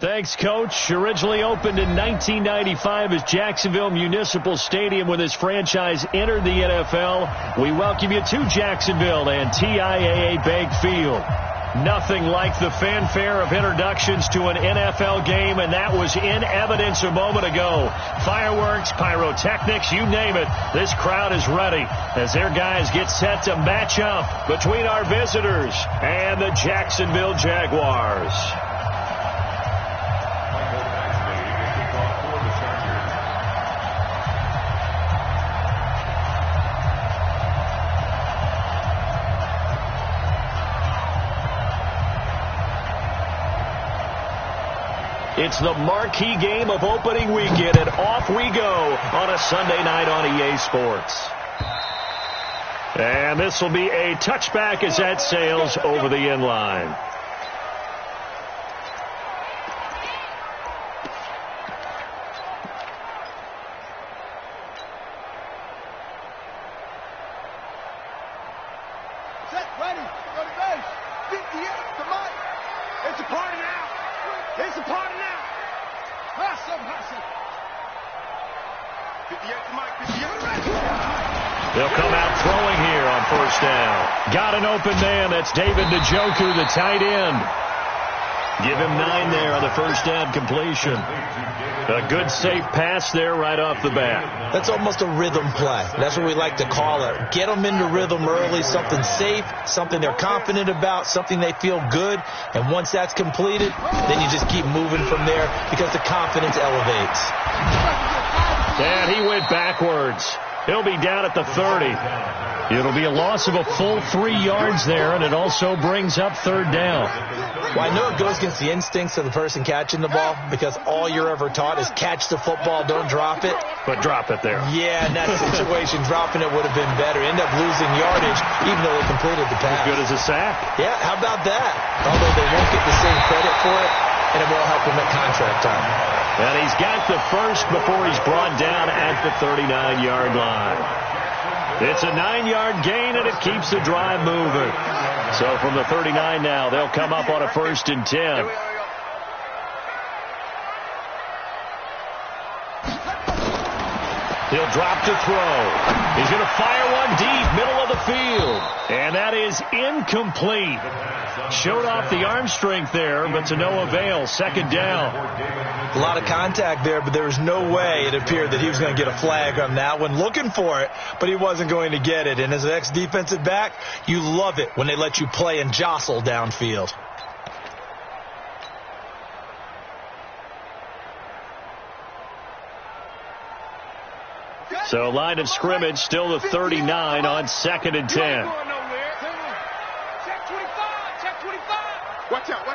Thanks, Coach. Originally opened in 1995 as Jacksonville Municipal Stadium when this franchise entered the NFL. We welcome you to Jacksonville and TIAA Bank Field. Nothing like the fanfare of introductions to an NFL game, and that was in evidence a moment ago. Fireworks, pyrotechnics, you name it. This crowd is ready as their guys get set to match up between our visitors and the Jacksonville Jaguars. It's the marquee game of opening weekend, and off we go on a Sunday night on EA Sports. And this will be a touchback as that sails over the end line. Set, ready, go to base. 50 up to Mike. It's a party now. It's a party now. Hustle. 58 to Mike, 58. They'll come out throwing here on first down. Got an open man. That's David Jwhoppe, the tight end. Give him 9 there on the first down completion. A good, safe pass there right off the bat. That's almost a rhythm play. That's what we like to call it. Get them into rhythm early, something safe, something they're confident about, something they feel good. And once that's completed, then you just keep moving from there because the confidence elevates. And he went backwards. He'll be down at the 30. It'll be a loss of a full 3 yards there, and it also brings up third down. Well, I know it goes against the instincts of the person catching the ball because all you're ever taught is catch the football, don't drop it. But drop it there. Yeah, in that situation, dropping it would have been better. End up losing yardage, even though they completed the pass. As good as a sack. Yeah, how about that? Although they won't get the same credit for it, and it will help him at contract time. And he's got the first before he's brought down at the 39-yard line. It's a 9-yard gain, and it keeps the drive moving. So from the 39 now, they'll come up on a 1st and 10. He'll drop to throw. He's going to fire one deep, middle of the field. And that is incomplete. Showed off the arm strength there, but to no avail. 2nd down. A lot of contact there, but there was no way it appeared that he was going to get a flag on that one. Looking for it, but he wasn't going to get it. And as an ex-defensive back, you love it when they let you play and jostle downfield. So line of scrimmage still the 39 on 2nd and 10. Check 25. Watch out.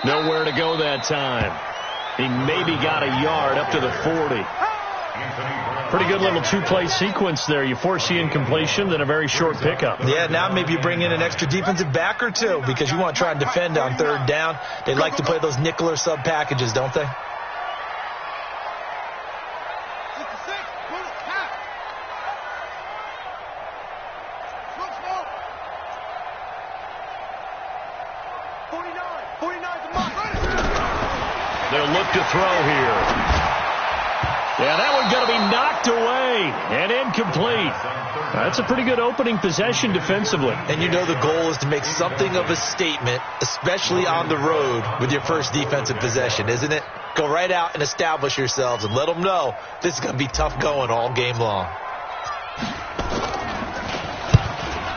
Nowhere to go that time. He maybe got a yard up to the 40. Pretty good little 2-play sequence there. You force the incompletion, then a very short pickup. Yeah, now maybe you bring in an extra defensive back or two because you want to try and defend on 3rd down. They like to play those nickel or sub packages, don't they? They'll look to throw here. Yeah, that one's going to be knocked away and incomplete. That's a pretty good opening possession defensively. And you know the goal is to make something of a statement, especially on the road with your first defensive possession, isn't it? Go right out and establish yourselves and let them know this is going to be tough going all game long.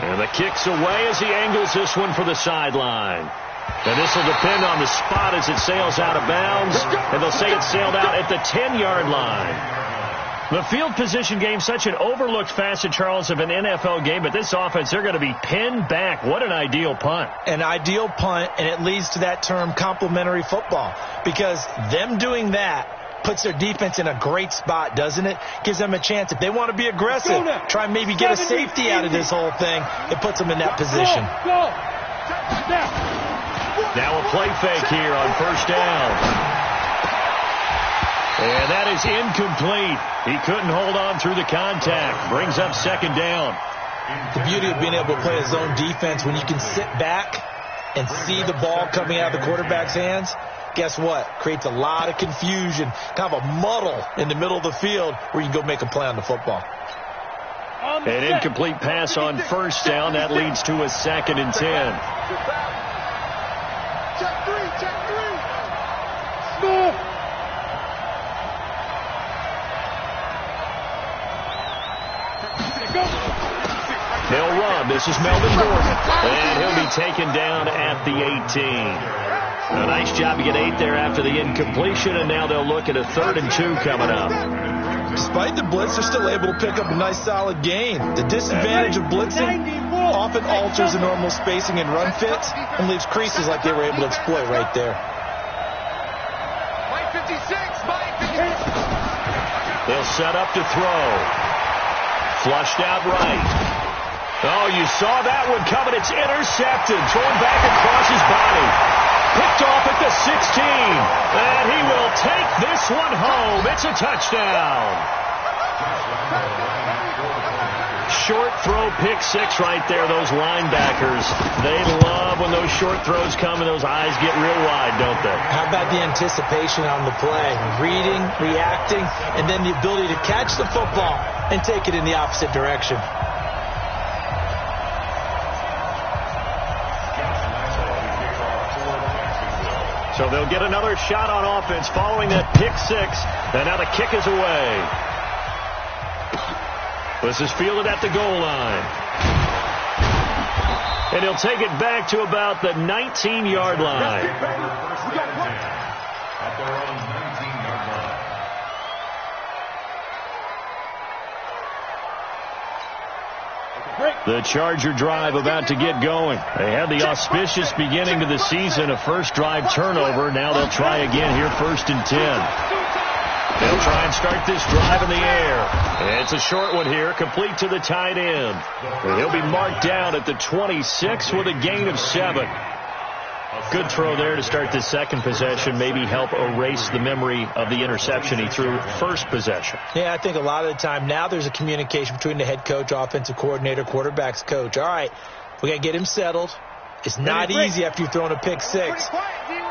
And the kick's away as he angles this one for the sideline. And this will depend on the spot as it sails out of bounds. And they'll say it sailed out at the 10-yard line. The field position game, such an overlooked facet, Charles, of an NFL game. But this offense, they're going to be pinned back. What an ideal punt. An ideal punt, and it leads to that term complementary football. Because them doing that puts their defense in a great spot, doesn't it? Gives them a chance. If they want to be aggressive, try and maybe get a safety out of this whole thing, it puts them in that position. Now a play fake here on 1st down. And that is incomplete. He couldn't hold on through the contact. Brings up 2nd down. The beauty of being able to play a zone defense when you can sit back and see the ball coming out of the quarterback's hands, guess what? Creates a lot of confusion, kind of a muddle in the middle of the field where you can go make a play on the football. An incomplete pass on first down. That leads to a 2nd and 10. Check three. Small. He'll run. This is Melvin Gordon. And he'll be taken down at the 18. A nice job to get 8 there after the incompletion, and now they'll look at a 3rd and 2 coming up. Despite the blitz, they're still able to pick up a nice solid gain. The disadvantage of blitzing often alters the normal spacing and run fits and leaves creases like they were able to exploit right there. Mike 56. They'll set up to throw. Flushed out right. Oh, you saw that one coming. It's intercepted. Thrown back across his body. Picked off at the 16. And he will take this one home. It's a touchdown. Short throw, pick 6 right there. Those linebackers, they love when those short throws come and those eyes get real wide, don't they? How about the anticipation on the play? Reading, reacting, and then the ability to catch the football and take it in the opposite direction. So they'll get another shot on offense following that pick 6. And now the kick is away. This is fielded at the goal line. And he'll take it back to about the 19-yard line. At their own 19-yard line. The Charger drive about to get going. They had the auspicious beginning to the season, a first drive turnover. Now they'll try again here, 1st and 10. They'll try and start this drive in the air. It's a short one here, complete to the tight end. And he'll be marked down at the 26 with a gain of 7. Good throw there to start the second possession, maybe help erase the memory of the interception he threw first possession. Yeah, I think a lot of the time now there's a communication between the head coach, offensive coordinator, quarterback's coach. All right, we got to get him settled. It's not easy after you've thrown a pick 6.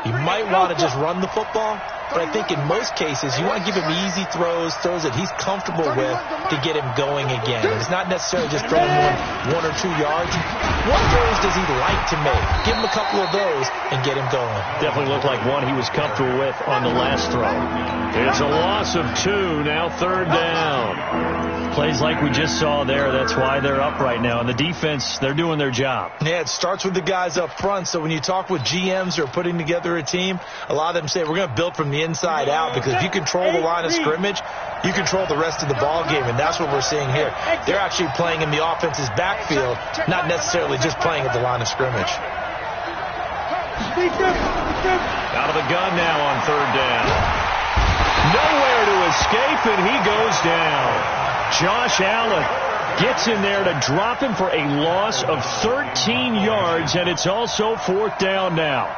You might want to just run the football, but I think in most cases you want to give him easy throws that he's comfortable with to get him going again. And it's not necessarily just throwing 1 or 2 yards. What throws does he like to make? Give him a couple of those and get him going. Definitely looked like one he was comfortable with on the last throw. It's a loss of 2, now 3rd down. Plays like we just saw there, that's why they're up right now. And the defense, they're doing their job. Yeah, it starts with the guys up front. So when you talk with GMs who are putting together a team, a lot of them say we're going to build from the inside out, because if you control the line of scrimmage, you control the rest of the ball game, and that's what we're seeing here. They're actually playing in the offense's backfield, not necessarily just playing at the line of scrimmage. Out of the gun now on 3rd down. Nowhere to escape, and he goes down. Josh Allen gets in there to drop him for a loss of 13 yards, and it's also 4th down now.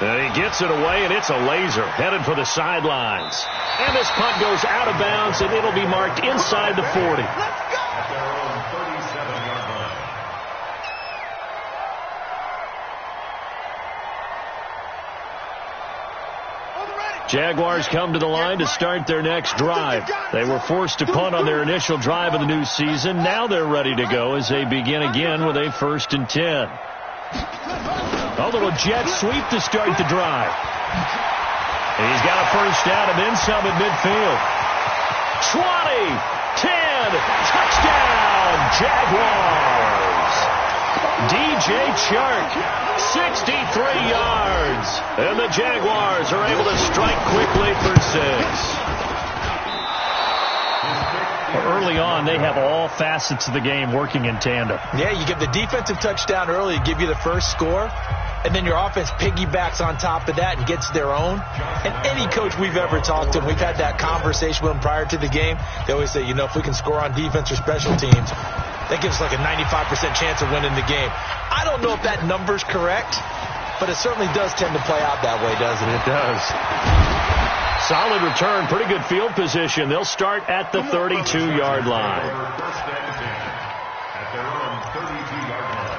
And he gets it away, and it's a laser headed for the sidelines. And this punt goes out of bounds, and it'll be marked inside the 40. At their own 37-yard line. Jaguars come to the line to start their next drive. They were forced to punt on their initial drive of the new season. Now they're ready to go as they begin again with a 1st and 10. A little jet sweep to start the drive. He's got a first down and then some at midfield. 20, 10, touchdown, Jaguars. DJ Chark, 63 yards. And the Jaguars are able to strike quickly for 6. Early on, they have all facets of the game working in tandem. Yeah, you give the defensive touchdown early, give you the first score, and then your offense piggybacks on top of that and gets their own. And any coach we've ever talked to, we've had that conversation with them prior to the game, they always say, if we can score on defense or special teams, that gives us like a 95% chance of winning the game. I don't know if that number's correct, but it certainly does tend to play out that way, doesn't it? It does. solid return. Pretty good field position. They'll start at the 32-yard line. First and 10 at their own 32-yard line.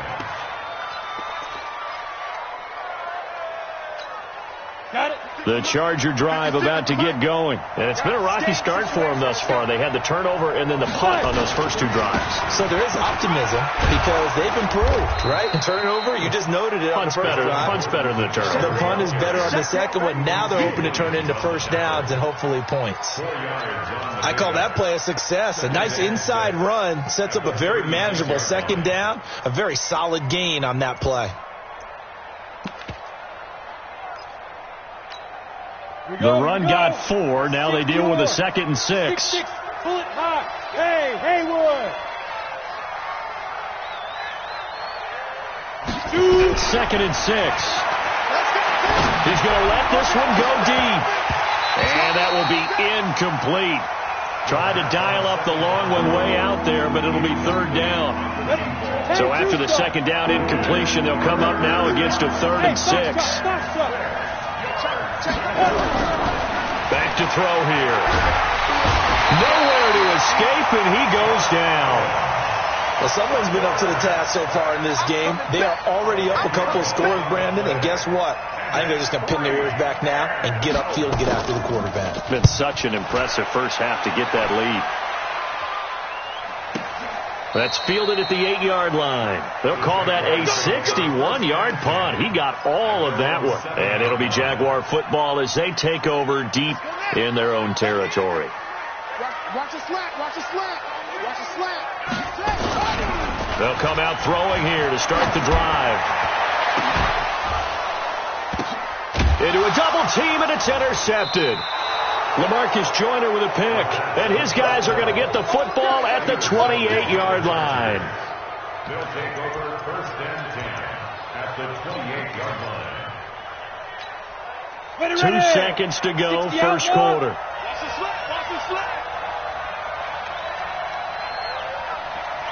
Got it. The Charger drive about to get going. And it's been a rocky start for them thus far. They had the turnover and then the punt on those first two drives. So there is optimism because they've improved, right? Turnover, you just noted it on the first drive. Punt's better than the turnover. The punt is better on the second one. Now they're hoping to turn into first downs and hopefully points. I call that play a success. A nice inside run sets up a very manageable second down. A very solid gain on that play. The run got 4. Now they deal with a 2nd and 6. Pull it high. Hey, Haywood. 2nd and 6. He's going to let this one go deep. And that will be incomplete. Tried to dial up the long one way out there, but it'll be 3rd down. So after the 2nd down incompletion, they'll come up now against a 3rd and 6. Back to throw here. Nowhere to escape, and he goes down. Well, someone's been up to the task so far in this game. They are already up a couple of scores, Brandon, and guess what? I think they're just going to pin their ears back now and get upfield and get after the quarterback. It's been such an impressive first half to get that lead. That's fielded at the 8-yard line. They'll call that a 61-yard punt. He got all of that one. And it'll be Jaguar football as they take over deep in their own territory. Watch a slant. Watch a slant. Watch a slant. They'll come out throwing here to start the drive. Into a double team, and it's intercepted. LaMarcus Joyner with a pick, and his guys are going to get the football at the 28-yard line. They'll take over first and 10 at the 28-yard line. 2 seconds to go, first quarter. Watch the slant. Watch the slant.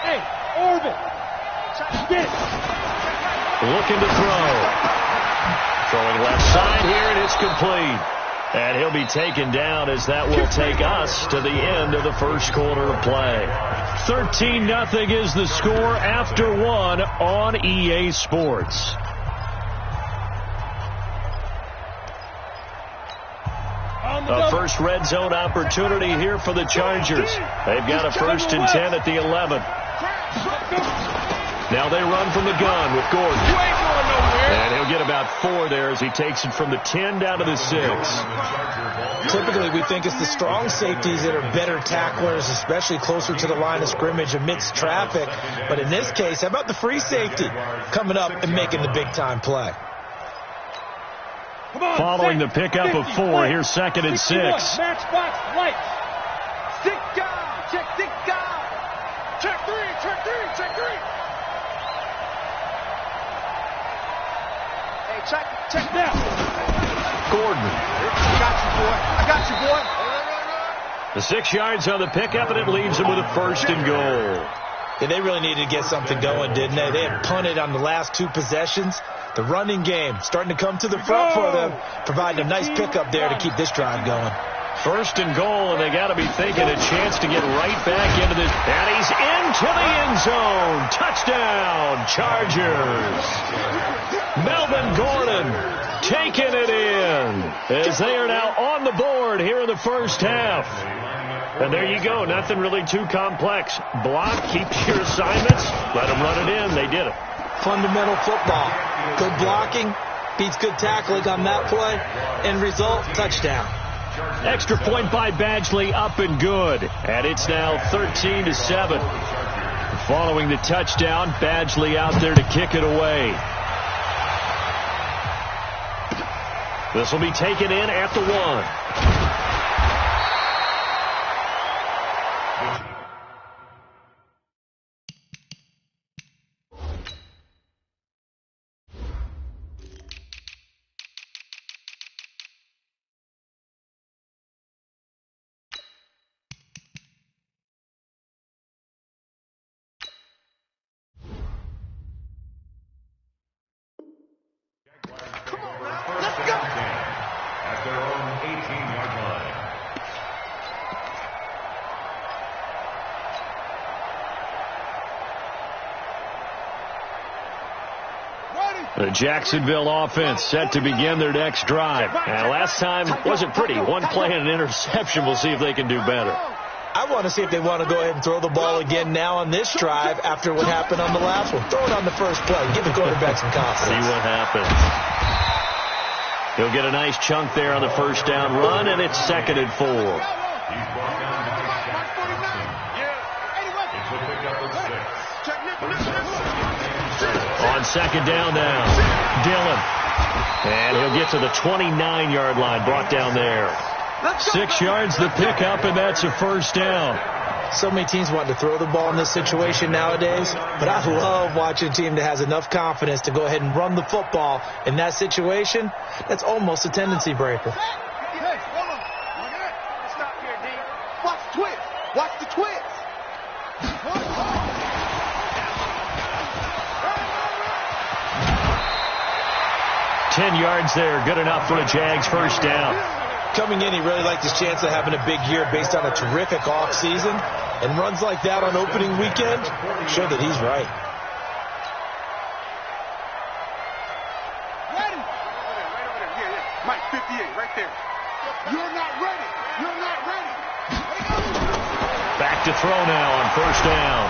Hey, Orbit. Get it. Looking to throw. Throwing left side here, and it's complete. And he'll be taken down as that will take us to the end of the first quarter of play. 13-0 is the score after 1 on EA Sports. A first red zone opportunity here for the Chargers. They've got a 1st and 10 at the 11. Now they run from the gun with Gordon. And he'll get about 4 there as he takes it from the 10 down to the 6. Typically, we think it's the strong safeties that are better tacklers, especially closer to the line of scrimmage amidst traffic. But in this case, how about the free safety coming up and making the big-time play? Following the pickup of 4, here's 2nd and 6. Matchbox lights. Stick guy. Check stick guy. Check 3. Check 3. Check 3. Hey, check now. Gordon. I got you, boy. The 6 yards on the pickup, and it leaves them with a 1st and goal. Yeah, they really needed to get something going, didn't they? They had punted on the last 2 possessions. The running game starting to come to the front for them, providing a nice pickup there to keep this drive going. 1st and goal, and they got to be thinking a chance to get right back into this. And he's into the end zone. Touchdown, Chargers. Melvin Gordon taking it in as they are now on the board here in the first half. And there you go. Nothing really too complex. Block, keep your assignments, let them run it in. They did it. Fundamental football. Good blocking beats good tackling on that play. End result, touchdown. Extra point by Badgley, up and good. And it's now 13-7. Following the touchdown, Badgley out there to kick it away. This will be taken in at the 1. Let's go. At their own 18-yard The Jacksonville offense set to begin their next drive. And last time wasn't pretty. One play and an interception. We'll see if they can do better. I want to see if they want to go ahead and throw the ball again now on this drive after what happened on the last one. Throw it on the first play. Give the quarterback some confidence. See what happens. He'll get a nice chunk there on the first down run, and it's 2nd and 4. On 2nd down now, Dillon. And he'll get to the 29-yard line, brought down there. 6 yards the pickup, and that's a first down. So many teams want to throw the ball in this situation nowadays, but I love watching a team that has enough confidence to go ahead and run the football in that situation. That's almost a tendency breaker. Hey, hold on. Stop here, D. Watch the twist. Watch the twist. 10 yards there, good enough for a Jags first down. Coming in, he really liked his chance of having a big year based on a terrific offseason. And runs like that on opening weekend show that he's right. Ready? Right over there. Yeah. Mike, 58, right there. You're not ready. You're not ready. Back to throw now on first down.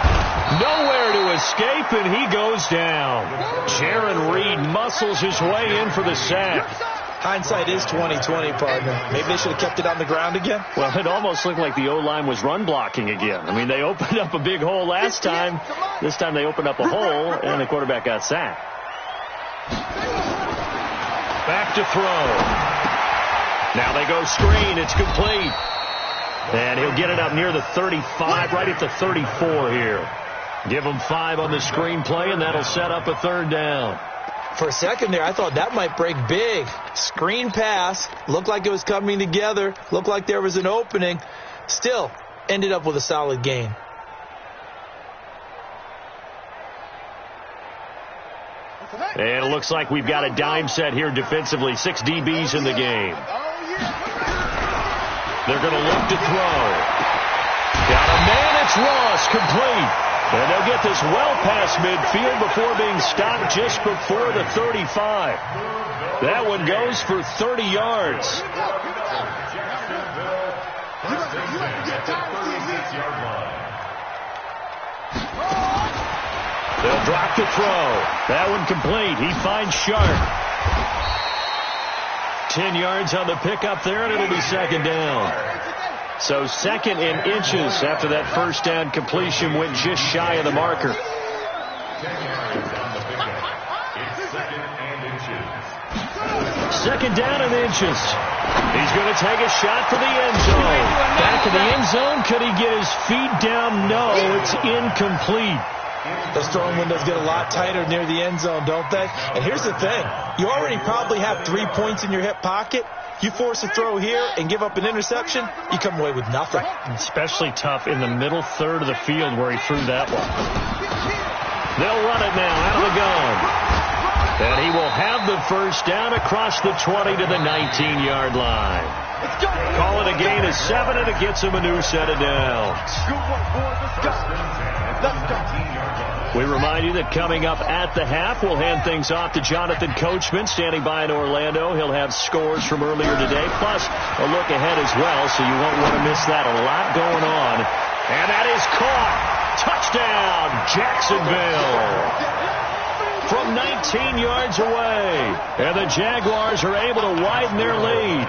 Nowhere to escape, and he goes down. Jaron Reed muscles his way in for the sack. Hindsight is 20/20, partner. Maybe they should have kept it on the ground again. Well, it almost looked like the O-line was run blocking again. I mean, they opened up a big hole last time. This time they opened up a hole, and the quarterback got sacked. Back to throw. Now they go screen. It's complete. And he'll get it up near the 35, right at the 34 here. Give him 5 on the screen play, and that'll set up a 3rd down. For a second there, I thought that might break big. Screen pass. Looked like it was coming together. Looked like there was an opening. Still, ended up with a solid gain. And it looks like we've got a dime set here defensively. 6 DBs in the game. They're going to look to throw. Got a man. It's Ross. Complete. And they'll get this well past midfield before being stopped just before the 35. That one goes for 30 yards. They'll drop the throw. That one complete. He finds Sharp. 10 yards on the pickup there, and it'll be 2nd down. So 2nd and inches after that first down completion went just shy of the marker. 2nd down and inches. He's going to take a shot for the end zone. Back to the end zone. Could he get his feet down? No, it's incomplete. Those throwing windows get a lot tighter near the end zone, don't they? And here's the thing. You already probably have 3 points in your hip pocket. You force a throw here and give up an interception, you come away with nothing. Especially tough in the middle third of the field where he threw that one. They'll run it now out of the gun. And he will have the first down across the 20 to the 19-yard line. Call it a gain of 7, and it gets him a new set of downs. We remind you that coming up at the half, we'll hand things off to Jonathan Coachman, standing by in Orlando. He'll have scores from earlier today, plus a look ahead as well, so you won't want to miss that. A lot going on. And that is caught. Touchdown, Jacksonville. From 19 yards away. And the Jaguars are able to widen their lead.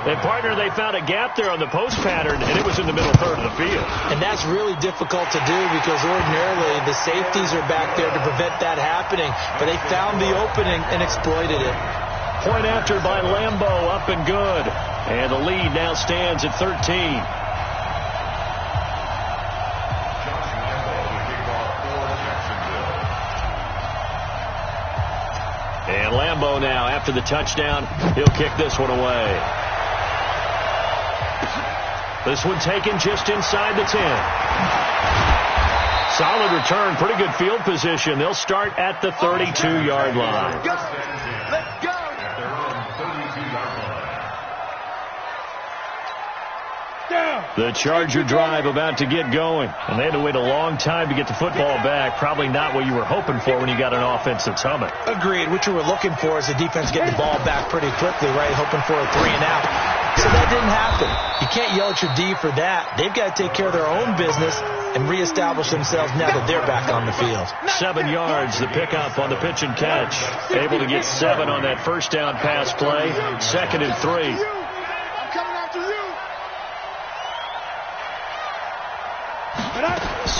And, partner, they found a gap there on the post pattern, and it was in the middle third of the field. And that's really difficult to do because ordinarily the safeties are back there to prevent that happening. But they found the opening and exploited it. Point after by Lambo, up and good. And the lead now stands at 13. And Lambo now, after the touchdown, he'll kick this one away. This one taken just inside the 10. Solid return, pretty good field position. They'll start at the 32-yard line. Let's go. The Charger drive about to get going. And they had to wait a long time to get the football back. Probably not what you were hoping for when you got an offense that's humming. Agreed. What you were looking for is the defense getting the ball back pretty quickly, right? Hoping for a 3-and-out. So that didn't happen. You can't yell at your D for that. They've got to take care of their own business and reestablish themselves now that they're back on the field. 7 yards, the pickup on the pitch and catch. Able to get 7 on that first down pass play. 2nd and 3.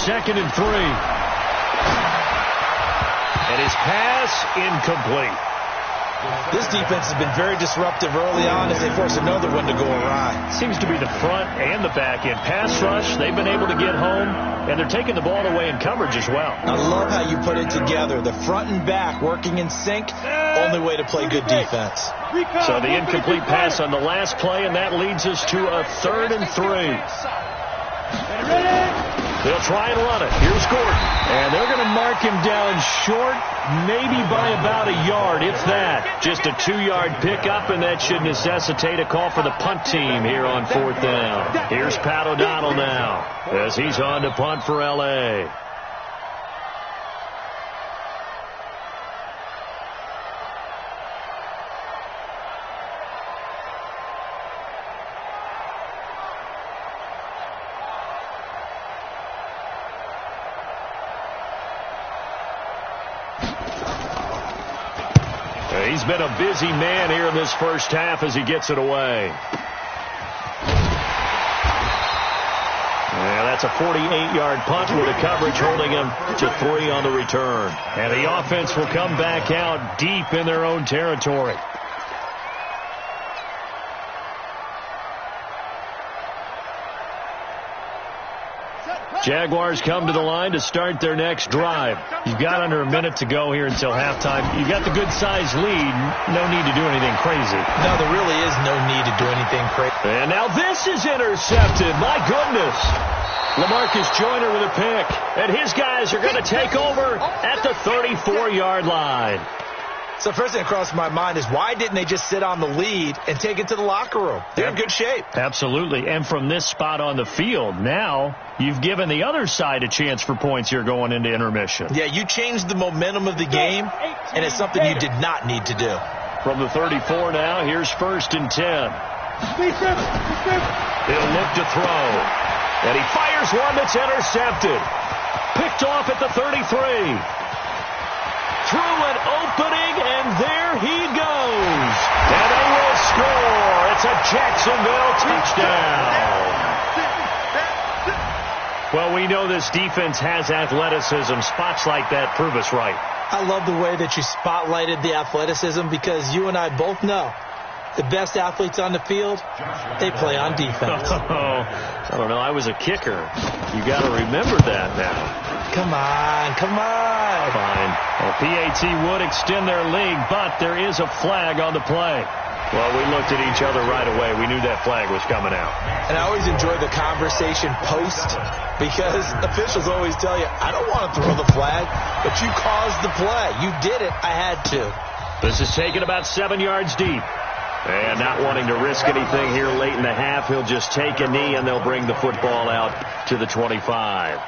Second and 3. And his pass incomplete. This defense has been very disruptive early on as they force another one to go awry. Seems to be the front and the back end. Pass rush, they've been able to get home, and they're taking the ball away in coverage as well. I love how you put it together. The front and back working in sync, only way to play good defense. So the incomplete pass on the last play, and that leads us to a 3rd and 3. They'll try and run it. Here's Gordon. And they're going to mark him down short, maybe by about a yard, if that. Just a 2-yard pickup, and that should necessitate a call for the punt team here on 4th down. Here's Pat O'Donnell now as he's on to punt for L.A. He's been a busy man here in this first half as he gets it away. Yeah, that's a 48-yard punt with the coverage holding him to 3 on the return. And the offense will come back out deep in their own territory. Jaguars come to the line to start their next drive. You've got under a minute to go here until halftime. You've got the good-sized lead. No need to do anything crazy. No, there really is no need to do anything crazy. And now this is intercepted. My goodness. LaMarcus Joyner with a pick. And his guys are going to take over at the 34-yard line. So first thing that crossed my mind is why didn't they just sit on the lead and take it to the locker room? They're in good shape. Absolutely. And from this spot on the field, now you've given the other side a chance for points here going into intermission. Yeah, you changed the momentum of the game, and it's something you did not need to do. From the 34 now, here's 1st and 10. He'll look to throw. And he fires one that's intercepted. Picked off at the 33. Through an opening, and there he goes. And they will score. It's a Jacksonville touchdown. Well, we know this defense has athleticism. Spots like that prove us right. I love the way that you spotlighted the athleticism because you and I both know the best athletes on the field, they play on defense. Oh, I don't know. I was a kicker. You got to remember that now. Come on, come on. Fine. Well, PAT would extend their lead, but there is a flag on the play. Well, we looked at each other right away. We knew that flag was coming out. And I always enjoy the conversation post because officials always tell you, I don't want to throw the flag, but you caused the play. You did it. I had to. This is taken about 7 yards deep. And not wanting to risk anything here late in the half, he'll just take a knee and they'll bring the football out to the 25.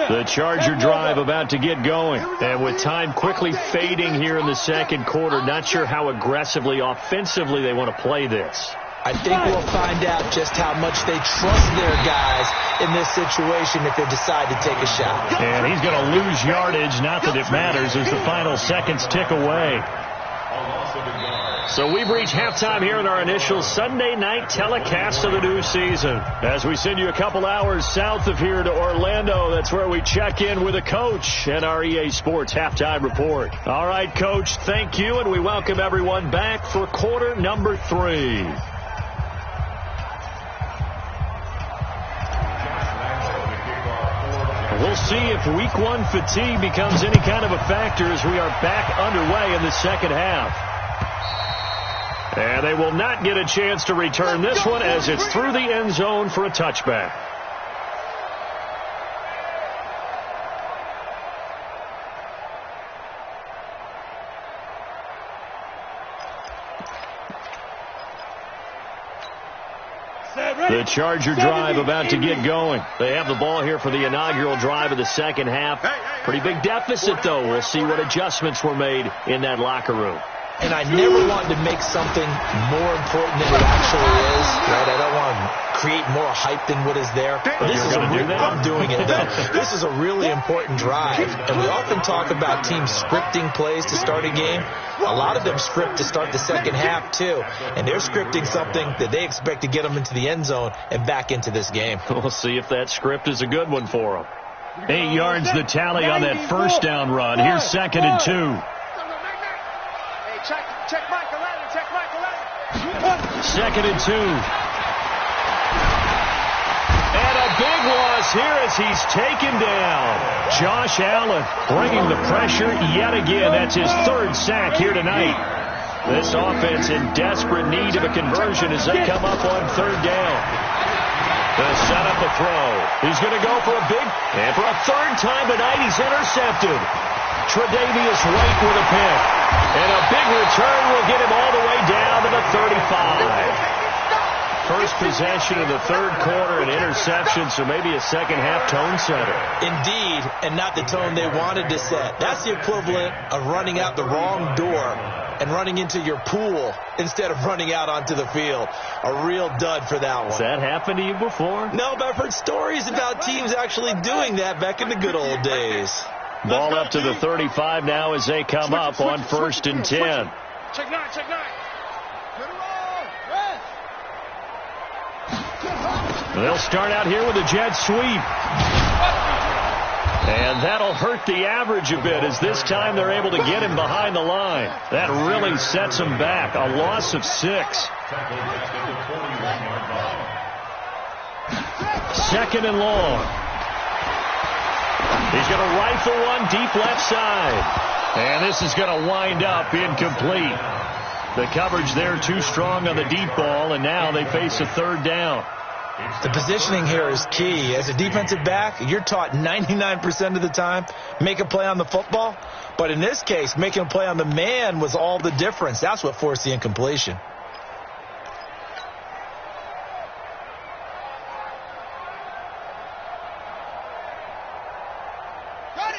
The Charger drive about to get going. And with time quickly fading here in the second quarter, not sure how aggressively, offensively they want to play this. I think we'll find out just how much they trust their guys in this situation if they decide to take a shot. And he's going to lose yardage, not that it matters, as the final seconds tick away. So we've reached halftime here in our initial Sunday night telecast of the new season. As we send you a couple hours south of here to Orlando, that's where we check in with a coach and our EA Sports halftime report. All right, Coach, thank you, and we welcome everyone back for quarter number 3. We'll see if week 1 fatigue becomes any kind of a factor as we are back underway in the second half. And they will not get a chance to return this one as it's through the end zone for a touchback. The Charger drive about to get going. They have the ball here for the inaugural drive of the second half. Pretty big deficit, though. We'll see what adjustments were made in that locker room. And I never wanted to make something more important than it actually is. Right? I don't want to create more hype than what is there. But this is I'm doing it, though. This is a really important drive. And we often talk about teams scripting plays to start a game. A lot of them script to start the second half, too. And they're scripting something that they expect to get them into the end zone and back into this game. We'll see if that script is a good one for them. 8 yards the tally on that first down run. Here's 2nd and 2. Check Michael Allen. Check Michael Allen. 2nd and 2. And a big loss here as he's taken down. Josh Allen bringing the pressure yet again. That's his 3rd sack here tonight. This offense in desperate need of a conversion as they come up on 3rd down. To set up a throw. He's going to go for a big, and for a 3rd time tonight, he's intercepted. Tre'Davious White with a pick. And a big return will get him all the way down to the 35. First possession of the 3rd quarter, an interception, so maybe a second-half tone setter. Indeed, and not the tone they wanted to set. That's the equivalent of running out the wrong door and running into your pool instead of running out onto the field. A real dud for that one. Has that happened to you before? No, but I've heard stories about teams actually doing that back in the good old days. Ball up to the 35 now as they come up on 1st and 10. Check 9. They'll start out here with a jet sweep. And that'll hurt the average a bit as this time they're able to get him behind the line. That really sets him back. A loss of 6. 2nd and long. He's going to rifle one deep left side. And this is going to wind up incomplete. The coverage there too strong on the deep ball, and now they face a 3rd down. The positioning here is key. As a defensive back, you're taught 99% of the time, make a play on the football. But in this case, making a play on the man was all the difference. That's what forced the incompletion.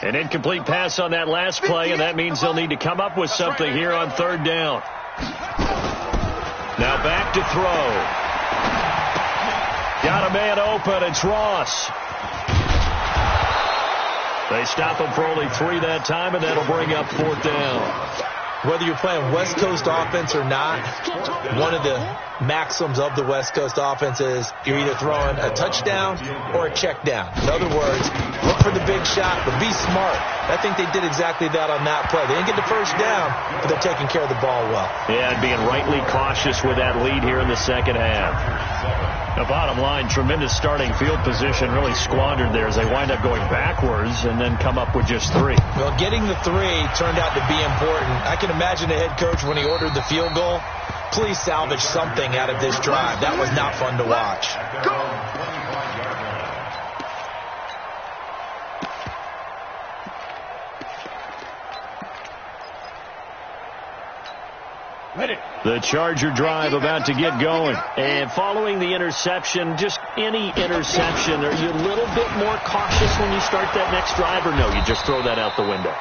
An incomplete pass on that last play, and that means they'll need to come up with something here on 3rd down. Now back to throw. Got a man open. It's Ross. They stop him for only 3 that time, and that'll bring up 4th down. Whether you're playing West Coast offense or not, one of the maxims of the West Coast offense is you're either throwing a touchdown or a check down. In other words, look for the big shot, but be smart. I think they did exactly that on that play. They didn't get the 1st down, but they're taking care of the ball well. Yeah, and being rightly cautious with that lead here in the second half. The bottom line, tremendous starting field position really squandered there as they wind up going backwards and then come up with just 3. Well, getting the 3 turned out to be important. I can imagine the head coach when he ordered the field goal. Please salvage something out of this drive. That was not fun to watch. The Charger drive about to get going. And following the interception, just any interception, are you a little bit more cautious when you start that next drive, or no, you just throw that out the window?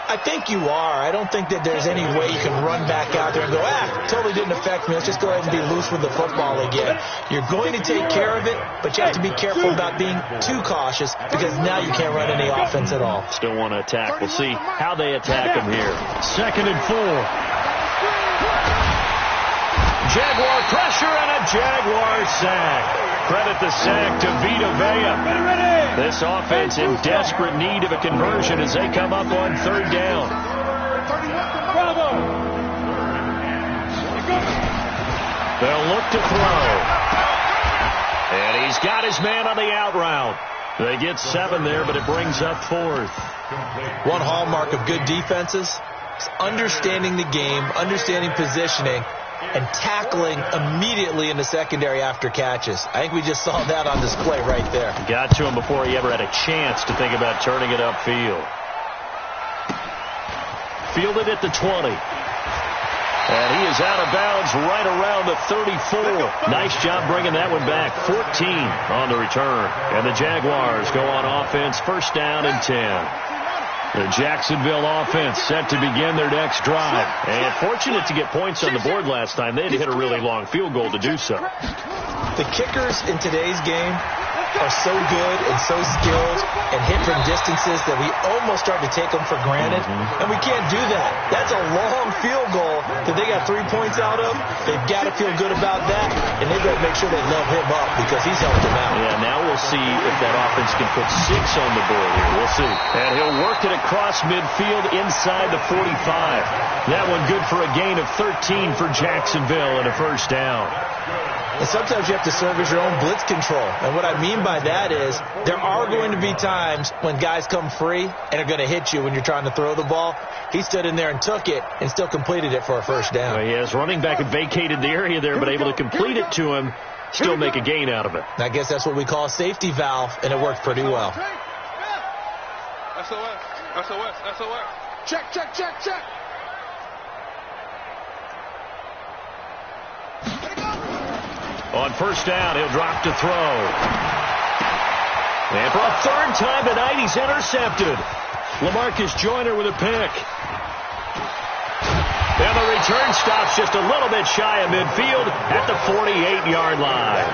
I think you are. I don't think that there's any way you can run back out there and go, totally didn't affect me. Let's just go ahead and be loose with the football again. You're going to take care of it, but you have to be careful about being too cautious because now you can't run any offense at all. Still want to attack. We'll see how they attack him here. 2nd and 4. Jaguar pressure and a Jaguar sack. Credit the sack to Vita Vea. This offense in desperate need of a conversion as they come up on 3rd down. They'll look to throw. And he's got his man on the out route. They get 7 there, but it brings up 4th. One hallmark of good defenses is understanding the game, understanding positioning, and tackling immediately in the secondary after catches. I think we just saw that on display right there. Got to him before he ever had a chance to think about turning it upfield. Fielded at the 20. And he is out of bounds right around the 34. Nice job bringing that one back. 14 on the return. And the Jaguars go on offense, first down and 10. The Jacksonville offense set to begin their next drive. And fortunate to get points on the board last time. They had to hit a really long field goal to do so. The kickers in today's game are so good and so skilled and hit from distances that we almost start to take them for granted. And we can't do that. That's a long field goal that they got 3 points out of. They've got to feel good about that, and they've got to make sure they love him up because he's helped them out. Yeah, now we'll see if that offense can put 6 on the board here. We'll see. And he'll work it across midfield inside the 45. That one good for a gain of 13 for Jacksonville and a first down. And sometimes you have to serve as your own blitz control. And what I mean by that is there are going to be times when guys come free and are going to hit you when you're trying to throw the ball. He stood in there and took it and still completed it for a first down. Well, yes, running back had vacated the area there, but able to complete it to him, still make a gain out of it. I guess that's what we call a safety valve, and it worked pretty well. SOS. Check. On first down, he'll drop to throw. And for a third time tonight, he's intercepted. LaMarcus Joyner with a pick. And the return stops just a little bit shy of midfield at the 48-yard line.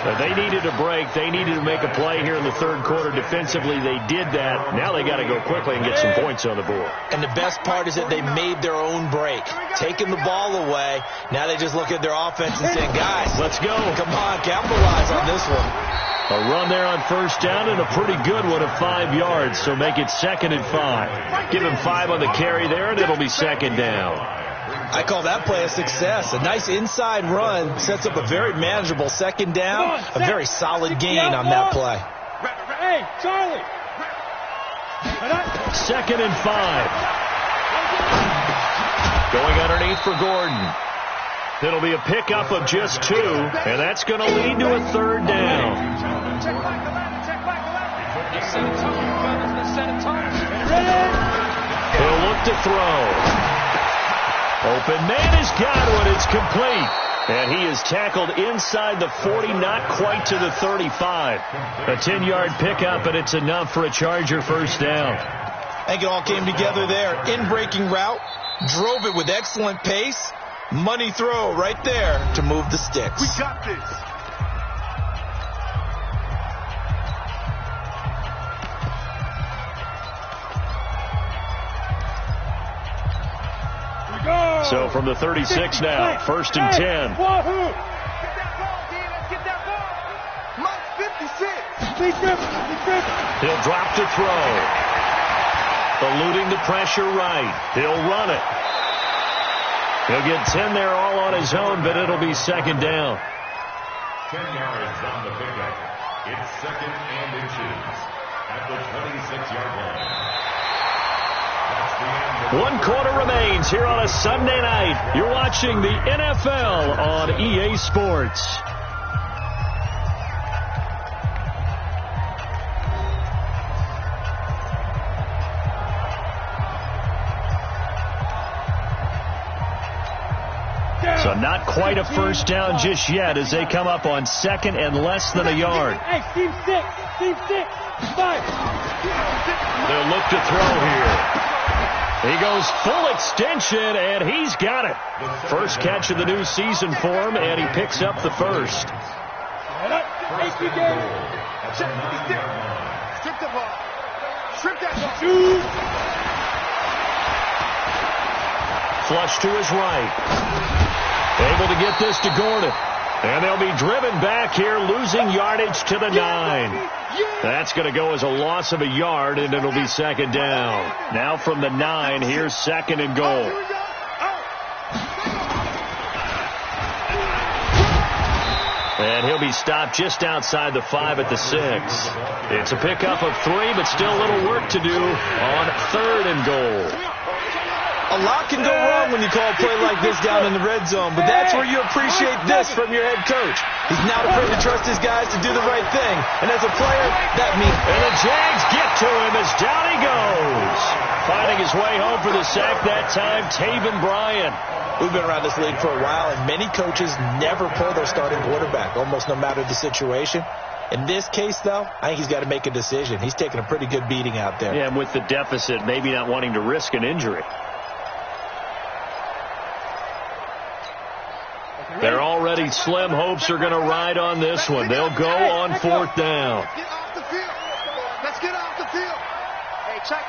But they needed a break. They needed to make a play here in the third quarter. Defensively, they did that. Now they got to go quickly and get some points on the board. And the best part is that they made their own break, taking the ball away. Now they just look at their offense and saying, guys, let's go. Come on, capitalize on this one. A run there on first down and a pretty good one of 5 yards, so make it 2nd and 5. Give him 5 on the carry there, and it'll be second down. I call that play a success. A nice inside run sets up a very manageable second down, a very solid gain on that play. Hey, Charlie. 2nd and 5. Going underneath for Gordon. It'll be a pickup of just 2, and that's going to lead to a third down. Check back the ladder. He'll look to throw. Open man has got one. It's complete. And he is tackled inside the 40, not quite to the 35. A 10-yard pickup, and it's enough for a Charger first down. I think it all came together there. In-breaking route, drove it with excellent pace. Money throw right there to move the sticks. We got this. So from the 36 now, 1st and 10. Wahoo! Get that ball, Mike 56. He'll drop to throw. Eluding the pressure right. He'll run it. He'll get 10 there all on his own, but it'll be second down. 10 yards on the pickup. It's 2nd and inches at the 26-yard line. 1 quarter remains here on a Sunday night. You're watching the NFL on EA Sports. So not quite a first down just yet as they come up on 2nd and less than a yard. Hey, Steve 6, 5. They'll look to throw here. He goes full extension, and he's got it. First catch of the new season for him, and he picks up the first. Strip the ball. Strip that ball. Flush to his right. Able to get this to Gordon. And they'll be driven back here, losing yardage to the 9. That's going to go as a loss of a yard, and it'll be second down. Now from the 9, here's 2nd and goal. And he'll be stopped just outside the 5 at the 6. It's a pickup of 3, but still a little work to do on 3rd and goal. A lot can go wrong when you call a play like this down in the red zone, but that's where you appreciate this from your head coach. He's now afraid to trust his guys to do the right thing, and as a player, that means... And the Jags get to him as down he goes. Finding his way home for the sack that time, Taven Bryan. We've been around this league for a while, and many coaches never pull their starting quarterback, almost no matter the situation. In this case, though, I think he's got to make a decision. He's taking a pretty good beating out there. Yeah, and with the deficit, maybe not wanting to risk an injury. They're already slim hopes are going to ride on this one. They'll go on fourth down. Let's get off the field. Let's get off the field. Hey, check.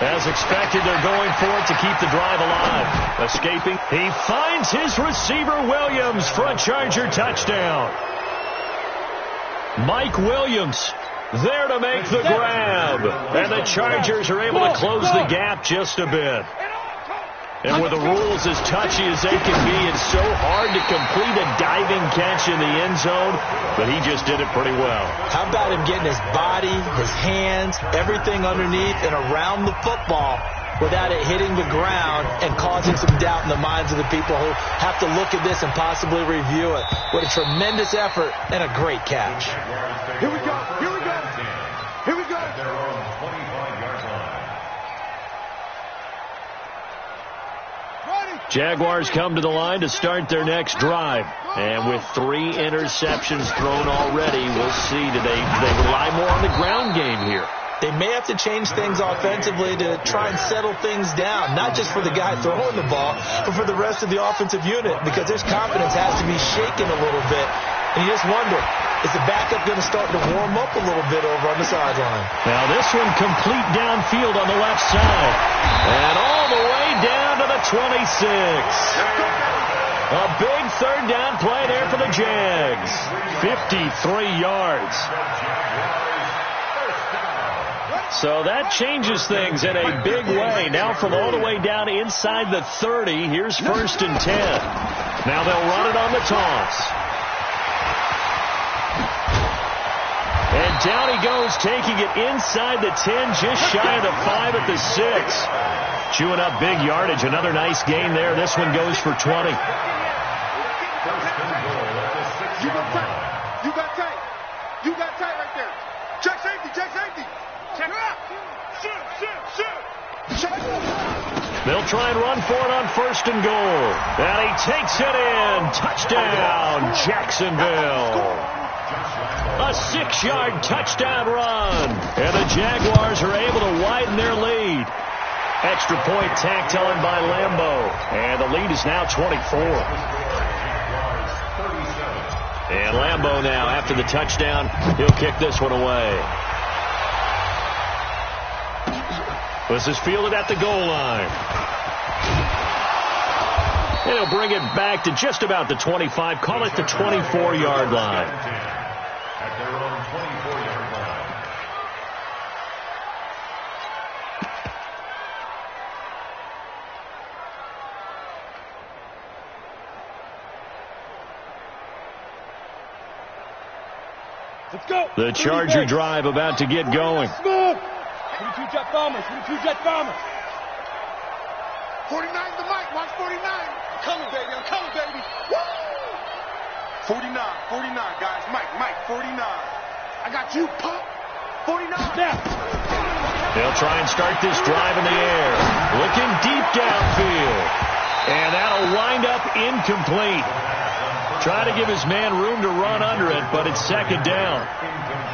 As expected, they're going for it to keep the drive alive. Escaping. He finds his receiver, Williams, for a Charger touchdown. Mike Williams there to make the grab. And the Chargers are able to close the gap just a bit. And with the rules as touchy as they can be, it's so hard to complete a diving catch in the end zone, but he just did it pretty well. How about him getting his body, his hands, everything underneath and around the football without it hitting the ground and causing some doubt in the minds of the people who have to look at this and possibly review it. What a tremendous effort and a great catch. Here we go. Here we go. Here we go. Their own 25-yard line. Jaguars come to the line to start their next drive. And with 3 interceptions thrown already, we'll see. Do they rely more on the ground game here? They may have to change things offensively to try and settle things down, not just for the guy throwing the ball, but for the rest of the offensive unit, because his confidence has to be shaken a little bit. And you just wonder, is the backup going to start to warm up a little bit over on the sideline? Now this one complete downfield on the left side. And all the way down to the 26. A big third down play there for the Jags. 53 yards. So that changes things in a big way. Now from all the way down inside the 30, here's 1st and 10. Now they'll run it on the toss. And down he goes, taking it inside the 10, just shy of the 5 at the 6. Chewing up big yardage. Another nice gain there. This one goes for 20. You got tight. You got tight right there. Check safety. Check safety. Check up. Shoot. They'll try and run for it on 1st and goal. And he takes it in. Touchdown, Jacksonville. A 6-yard touchdown run. And the Jaguars are able to widen their lead. Extra point tacked on by Lambeau. And the lead is now 24. And Lambeau now, after the touchdown, he'll kick this one away. This is fielded at the goal line. And he'll bring it back to just about the 25. Call it the 24-yard line. At their own 24-yard line. Let's go. The Charger drive about to get going. 22 Jet Bombers. 22 Jet Bombers. 49 to Mike. Watch 49. I'm coming, baby. I'm coming, baby. Woo! 49. 49, guys. Mike. 49. I got you, pump. 49. Snap. They'll try and start this drive in the air. Looking deep downfield. And that'll wind up incomplete. Try to give his man room to run under it, but it's 2nd down.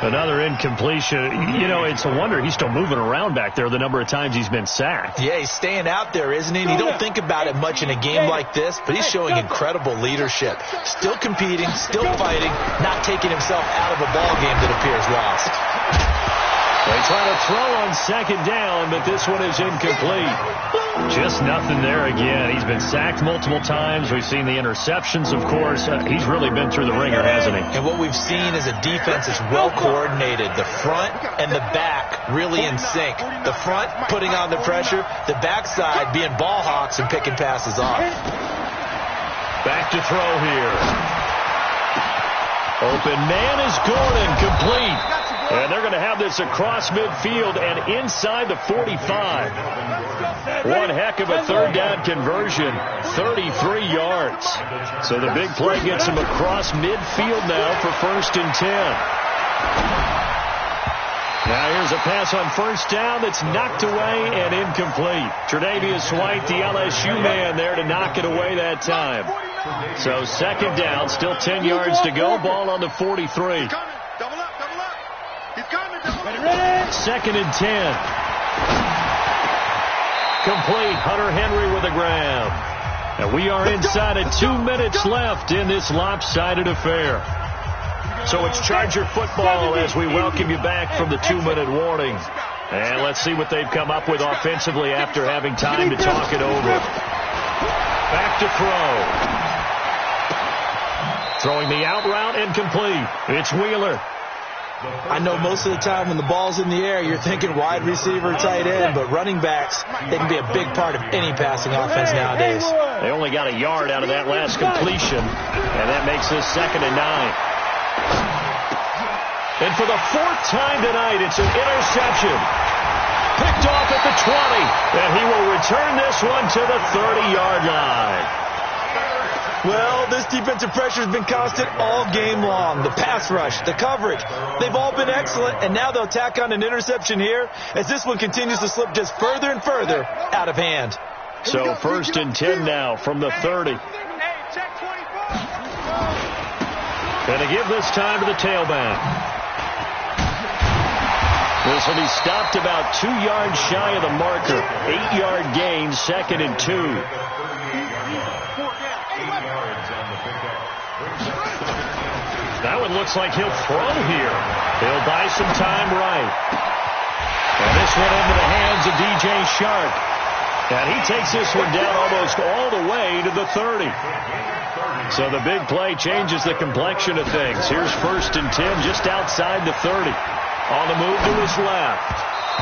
Another incompletion. You know, it's a wonder he's still moving around back there the number of times he's been sacked. Yeah, he's staying out there, isn't he? And you don't think about it much in a game like this, but he's showing incredible leadership. Still competing, still fighting, not taking himself out of a ball game that appears lost. They try to throw on 2nd down, but this one is incomplete. Just nothing there again. He's been sacked multiple times. We've seen the interceptions, of course. He's really been through the ringer, hasn't he? And what we've seen is a defense that's well coordinated. The front and the back really in sync. The front putting on the pressure, the backside being ball hawks and picking passes off. Back to throw here. Open man is Gordon, complete. And they're going to have this across midfield and inside the 45. One heck of a third down conversion, 33 yards. So the big play gets him across midfield now for 1st and 10. Now here's a pass on 1st down that's knocked away and incomplete. Tre'Davious White, the LSU man, there to knock it away that time. So 2nd down, still 10 yards to go. Ball on the 43. Double up. He's coming. 2nd and 10. Complete. Hunter Henry with a grab. And we are inside of 2 minutes left in this lopsided affair. So it's Charger football as we welcome you back from the 2-minute warning. And let's see what they've come up with offensively after having time to talk it over. Back to throw. Throwing the out route incomplete. It's Wheeler. I know most of the time when the ball's in the air, you're thinking wide receiver, tight end, but running backs, they can be a big part of any passing offense nowadays. They only got a yard out of that last completion, and that makes this 2nd and 9. And for the 4th time tonight, it's an interception. Picked off at the 20, and he will return this one to the 30-yard line. Well, this defensive pressure has been constant all game long. The pass rush, the coverage, they've all been excellent, and now they'll tack on an interception here as this one continues to slip just further and further out of hand. So 1st and 10 now from the 30. Going to give this time to the tailback. This will be stopped about 2 yards shy of the marker. 8-yard gain, 2nd and 2. That one looks like he'll throw here. He'll buy some time right. And this one into the hands of DJ Shark. And he takes this one down almost all the way to the 30. So the big play changes the complexion of things. Here's 1st and 10 just outside the 30. On the move to his left.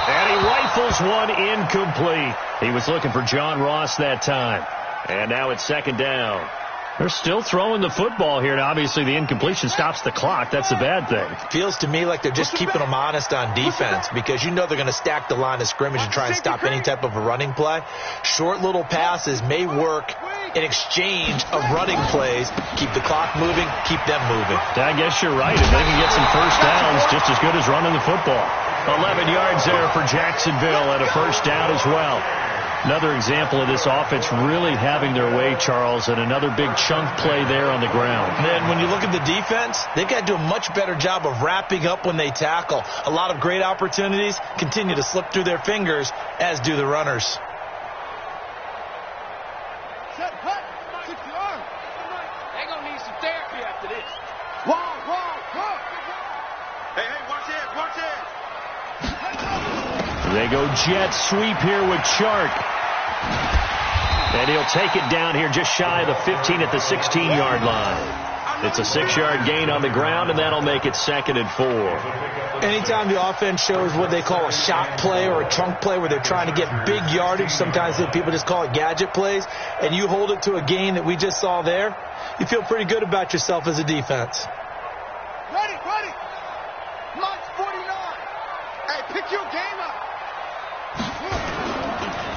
And he rifles one incomplete. He was looking for John Ross that time. And now it's 2nd down. They're still throwing the football here. Now, obviously, the incompletion stops the clock. That's a bad thing. Feels to me like they're just keeping them honest on defense because you know they're going to stack the line of scrimmage and try and stop any type of a running play. Short little passes may work in exchange of running plays. Keep the clock moving, keep them moving. I guess you're right. If they can get some 1st downs, just as good as running the football. 11 yards there for Jacksonville and a 1st down as well. Another example of this offense really having their way, Charles, and another big chunk play there on the ground. And then when you look at the defense, they've got to do a much better job of wrapping up when they tackle. A lot of great opportunities continue to slip through their fingers, as do the runners. They're going to need some therapy after this. Whoa. Hey, watch it. They go jet sweep here with Shark. And he'll take it down here just shy of the 15 at the 16-yard line. It's a 6-yard gain on the ground, and that'll make it 2nd and 4. Anytime the offense shows what they call a shot play or a chunk play where they're trying to get big yardage, sometimes people just call it gadget plays, and you hold it to a gain that we just saw there, you feel pretty good about yourself as a defense. Ready. March 49. Hey, pick your game up.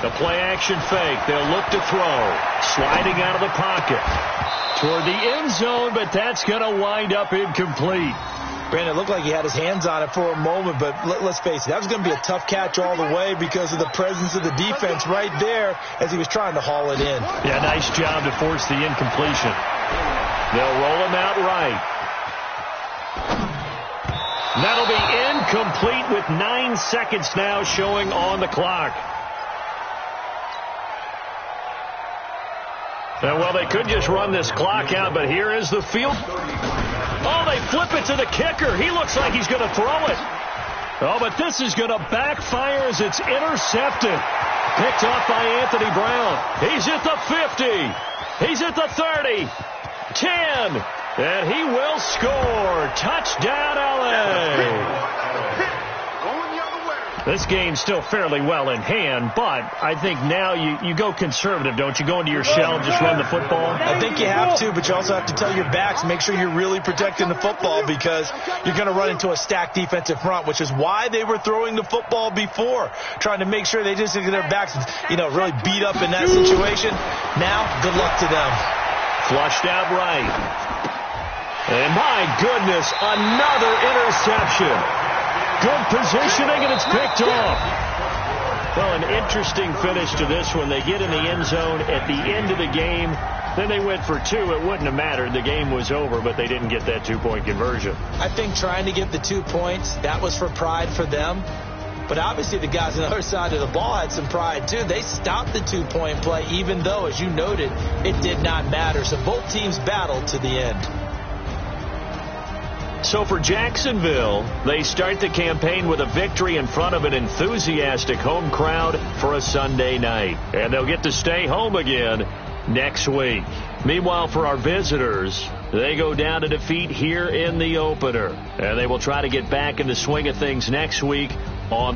The play-action fake. They'll look to throw. Sliding out of the pocket. Toward the end zone, but that's going to wind up incomplete. Brandon, it looked like he had his hands on it for a moment, but let's face it, that was going to be a tough catch all the way because of the presence of the defense right there as he was trying to haul it in. Yeah, nice job to force the incompletion. They'll roll him out right. That'll be incomplete with 9 seconds now showing on the clock. Well, they could just run this clock out, but here is the field. Oh, they flip it to the kicker. He looks like he's going to throw it. Oh, but this is going to backfire as it's intercepted. Picked off by Anthony Brown. He's at the 50. He's at the 30. 10. And he will score. Touchdown, L.A. Going the other way. This game's still fairly well in hand, but I think now you go conservative, don't you? Go into your shell and just run the football? I think you have to, but you also have to tell your backs, make sure you're really protecting the football because you're going to run into a stacked defensive front, which is why they were throwing the football before, trying to make sure they just get their backs, really beat up in that situation. Now, good luck to them. Flushed out right. And my goodness, another interception. Good positioning, and it's picked off. Well, an interesting finish to this one. They get in the end zone at the end of the game. Then they went for two. It wouldn't have mattered. The game was over, but they didn't get that 2-point conversion. I think trying to get the 2 points, that was for pride for them. But obviously the guys on the other side of the ball had some pride, too. They stopped the 2-point play, even though, as you noted, it did not matter. So both teams battled to the end. So for Jacksonville, they start the campaign with a victory in front of an enthusiastic home crowd for a Sunday night. And they'll get to stay home again next week. Meanwhile, for our visitors, they go down to defeat here in the opener. And they will try to get back in the swing of things next week on